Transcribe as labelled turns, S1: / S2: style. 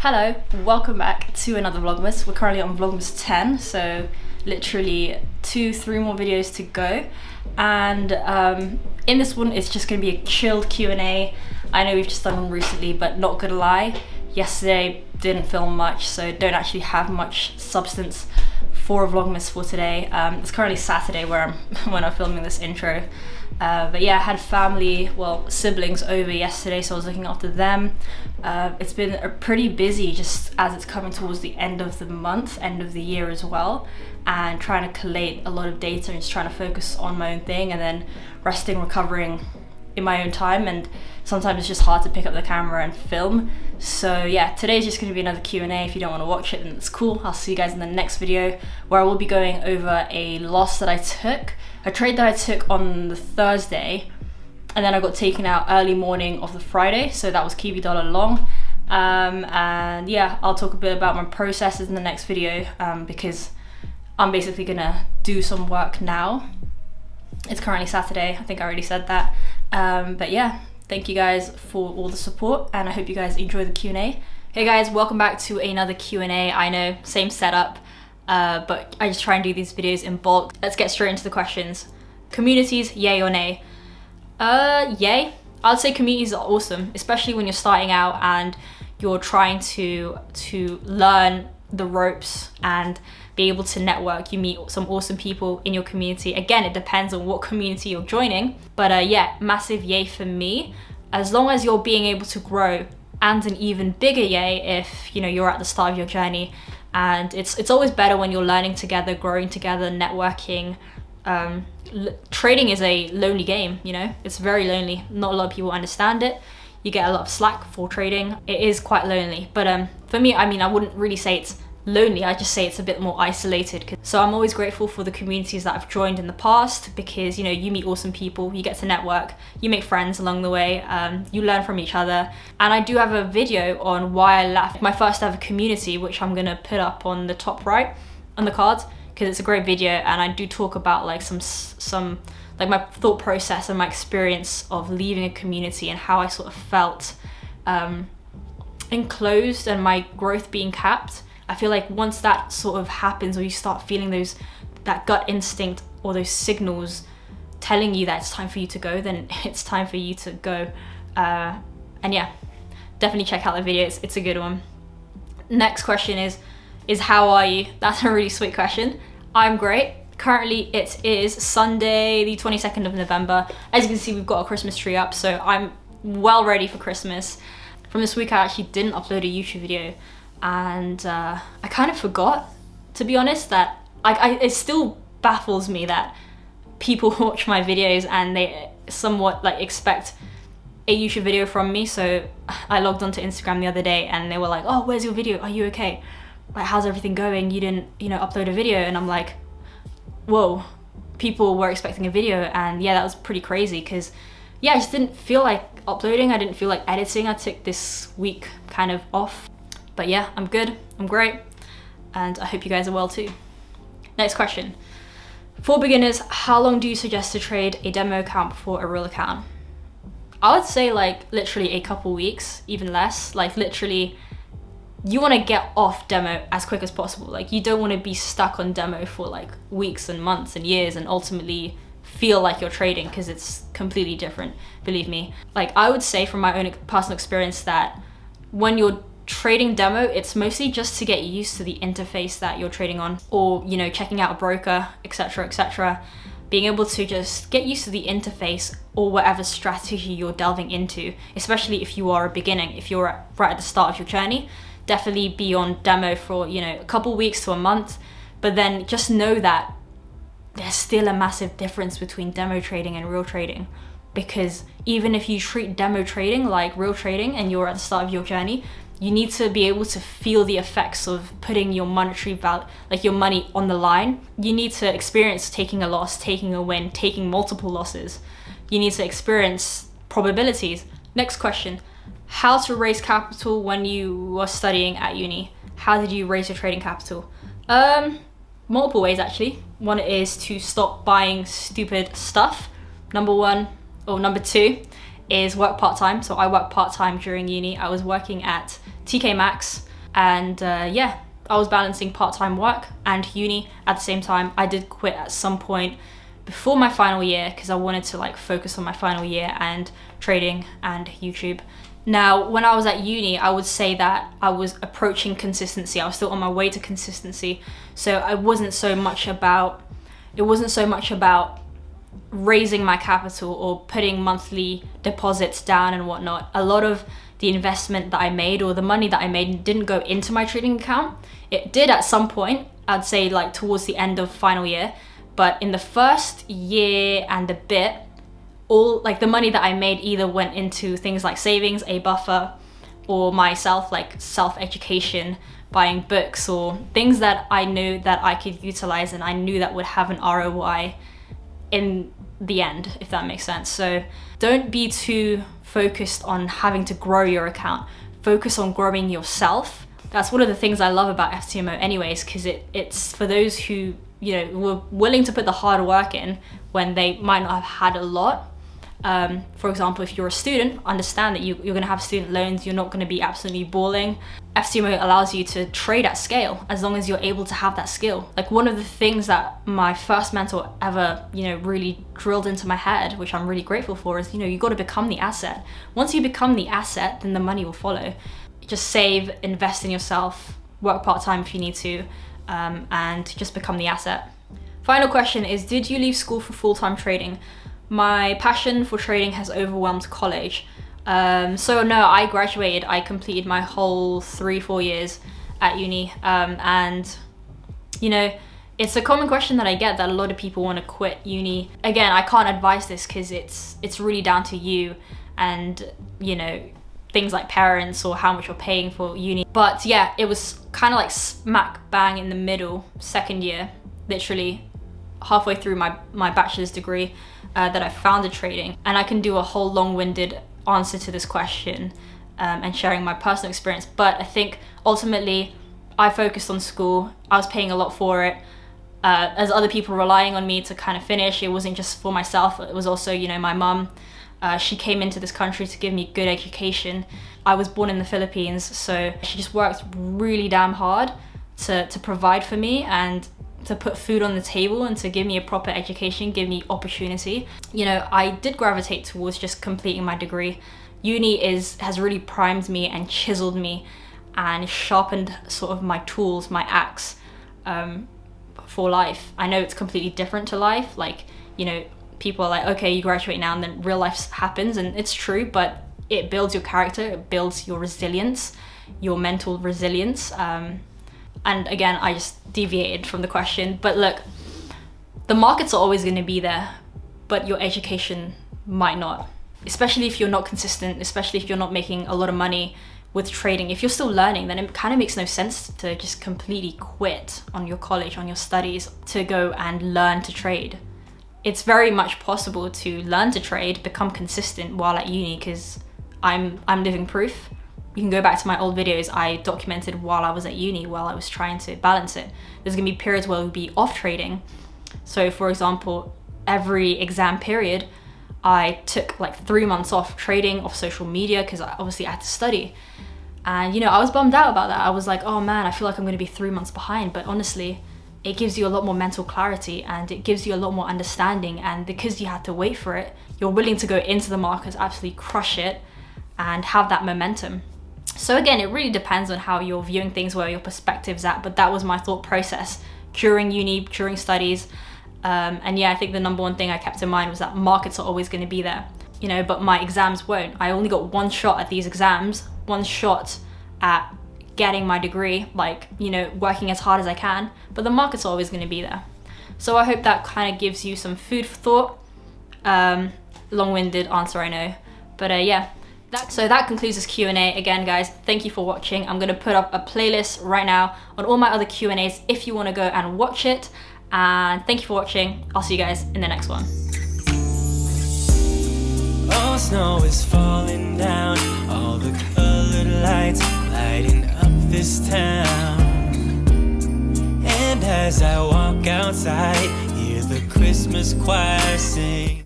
S1: Hello, welcome back to another Vlogmas. We're currently on Vlogmas 10, so literally 2-3 more videos to go. And in this one, it's just going to be a chilled Q&A. I know we've just done one recently, but not gonna lie, yesterday didn't film much, so don't actually have much substance for a Vlogmas for today. It's currently Saturday when I'm filming this intro. But yeah, I had family, siblings over yesterday, so I was looking after them. It's been pretty busy just as it's coming towards the end of the month, end of the year as well, and trying to collate a lot of data and just trying to focus on my own thing and then resting, recovering in my own time. And sometimes it's just hard to pick up the camera and film. So yeah, today's just going to be another Q&A. If you don't want to watch it, then it's cool. I'll see you guys in the next video, where I will be going over a loss that I took, a trade that I took on the Thursday, and then I got taken out early morning of the Friday, so that was Kiwi dollar long. And yeah, I'll talk a bit about my processes in the next video, because I'm basically gonna do some work now. It's currently Saturday, I think I already said that. But yeah, thank you guys for all the support, and I hope you guys enjoy the Q&A. Hey guys, welcome back to another Q&A. I know, same setup, but I just try and do these videos in bulk. Let's get straight into the questions. Communities, yay or nay? Yay. I'd say communities are awesome, especially when you're starting out and you're trying to learn the ropes and be able to network. You meet some awesome people in your community. Again, it depends on what community you're joining, but yeah, massive yay for me. As long as you're being able to grow, and an even bigger yay if you're at the start of your journey. And it's always better when you're learning together, growing together, networking. Trading is a lonely game, it's very lonely. Not a lot of people understand it. You get a lot of slack for trading. It is quite lonely, but for me, I wouldn't really say it's lonely, I just say it's a bit more isolated. So I'm always grateful for the communities that I've joined in the past, because you meet awesome people, you get to network, you make friends along the way, you learn from each other. And I do have a video on why I left my first ever community, which I'm gonna put up on the top right on the cards, because it's a great video, and I do talk about like some like my thought process and my experience of leaving a community and how I sort of felt enclosed and my growth being capped. I feel like once that sort of happens, or you start feeling that gut instinct or those signals telling you that it's time for you to go, then it's time for you to go. And yeah, definitely check out the video, it's a good one. Next question is how are you? That's a really sweet question. I'm great. Currently it is Sunday the 22nd of November. As you can see, we've got a Christmas tree up, so I'm well ready for Christmas. From this week I actually didn't upload a YouTube video, and I kind of forgot, to be honest, that it still baffles me that people watch my videos and they somewhat like expect a YouTube video from me. So I logged onto Instagram the other day and they were like, oh, where's your video? Are you okay? Like, how's everything going? You didn't, upload a video. And I'm like, whoa, people were expecting a video. And yeah, that was pretty crazy, because yeah, I just didn't feel like uploading. I didn't feel like editing. I took this week kind of off. But yeah, I'm good, I'm great, and I hope you guys are well too. Next question. For beginners, how long do you suggest to trade a demo account before a real account? I would say like literally a couple weeks, even less. Like literally, you want to get off demo as quick as possible. Like you don't want to be stuck on demo for like weeks and months and years and ultimately feel like you're trading, because it's completely different, believe me. Like I would say from my own personal experience that when you're trading demo, it's mostly just to get used to the interface that you're trading on, or checking out a broker, etc. Being able to just get used to the interface or whatever strategy you're delving into, especially if you are a beginner. If you're right at the start of your journey, definitely be on demo for a couple weeks to a month, but then just know that there's still a massive difference between demo trading and real trading. Because even if you treat demo trading like real trading and you're at the start of your journey, you need to be able to feel the effects of putting your monetary value, like your money, on the line. You need to experience taking a loss, taking a win, taking multiple losses. You need to experience probabilities. Next question. How to raise capital when you were studying at uni? How did you raise your trading capital? Multiple ways actually. One is to stop buying stupid stuff, number one. Or number two is work part-time. So I worked part-time during uni. I was working at TK Maxx And yeah, I was balancing part-time work and uni at the same time. I did quit at some point before my final year because I wanted to like focus on my final year and trading and YouTube. Now, when I was at uni, I would say that I was approaching consistency. I was still on my way to consistency. So it wasn't so much about raising my capital or putting monthly deposits down and whatnot. A lot of the investment that I made or the money that I made didn't go into my trading account. It did at some point, I'd say like towards the end of final year. But in the first year and a bit, all like the money that I made either went into things like savings, a buffer, or myself, like self-education, buying books or things that I knew that I could utilize and I knew that would have an ROI in the end, if that makes sense. So don't be too focused on having to grow your account. Focus on growing yourself. That's one of the things I love about FTMO anyways, because it's for those who, you know, were willing to put the hard work in when they might not have had a lot. For example, if you're a student, understand that you're going to have student loans. You're not going to be absolutely balling. FTMO allows you to trade at scale as long as you're able to have that skill. Like one of the things that my first mentor ever, you know, really drilled into my head, which I'm really grateful for, is, you know, you got to become the asset. Once you become the asset, then the money will follow. Just save, invest in yourself, work part-time if you need to, and just become the asset. Final question is, did you leave school for full-time trading? My passion for trading has overwhelmed college. So no, I graduated. I completed my whole 3-4 years at uni. And you know, it's a common question that I get, that a lot of people want to quit uni. Again, I can't advise this because it's really down to you and, you know, things like parents or how much you're paying for uni. But yeah, it was kind of like smack bang in the middle, second year, literally halfway through my bachelor's degree, that I founded trading. And I can do a whole long-winded answer to this question and sharing my personal experience. But I think ultimately I focused on school. I was paying a lot for it. As other people relying on me to kind of finish, it wasn't just for myself. It was also, you know, my mum. She came into this country to give me good education. I was born in the Philippines, so she just worked really damn hard to provide for me and to put food on the table and to give me a proper education, give me opportunity. You know, I did gravitate towards just completing my degree. Uni has really primed me and chiseled me and sharpened sort of my tools, my axe, for life. I know it's completely different to life. Like, you know, people are like, okay, you graduate now and then real life happens, and it's true, but it builds your character, it builds your resilience, your mental resilience. And again, I just deviated from the question, but look, the markets are always going to be there, but your education might not, especially if you're not consistent, especially if you're not making a lot of money with trading. If you're still learning, then it kind of makes no sense to just completely quit on your college, on your studies, to go and learn to trade. It's very much possible to learn to trade, become consistent while at uni, because I'm living proof. You can go back to my old videos I documented while I was at uni, while I was trying to balance it. There's gonna be periods where we'll be off trading. So for example, every exam period, I took like 3 months off trading, off social media, because obviously I had to study. And you know, I was bummed out about that. I was like, oh man, I feel like I'm gonna be 3 months behind. But honestly, it gives you a lot more mental clarity and it gives you a lot more understanding. And because you had to wait for it, you're willing to go into the markets, absolutely crush it and have that momentum. So again, it really depends on how you're viewing things, where your perspective's at, but that was my thought process during uni, during studies. And yeah, I think the number one thing I kept in mind was that markets are always going to be there, you know, but my exams won't. I only got one shot at these exams, one shot at getting my degree, like, you know, working as hard as I can, but the markets are always going to be there. So I hope that kind of gives you some food for thought. Long-winded answer, I know, but yeah. So that concludes this Q&A. Again, guys, thank you for watching. I'm going to put up a playlist right now on all my other Q&As if you want to go and watch it. And thank you for watching. I'll see you guys in the next one.
S2: All snow is falling down, all the colored lights lighting up this town. And as I walk outside, hear the Christmas choir sing.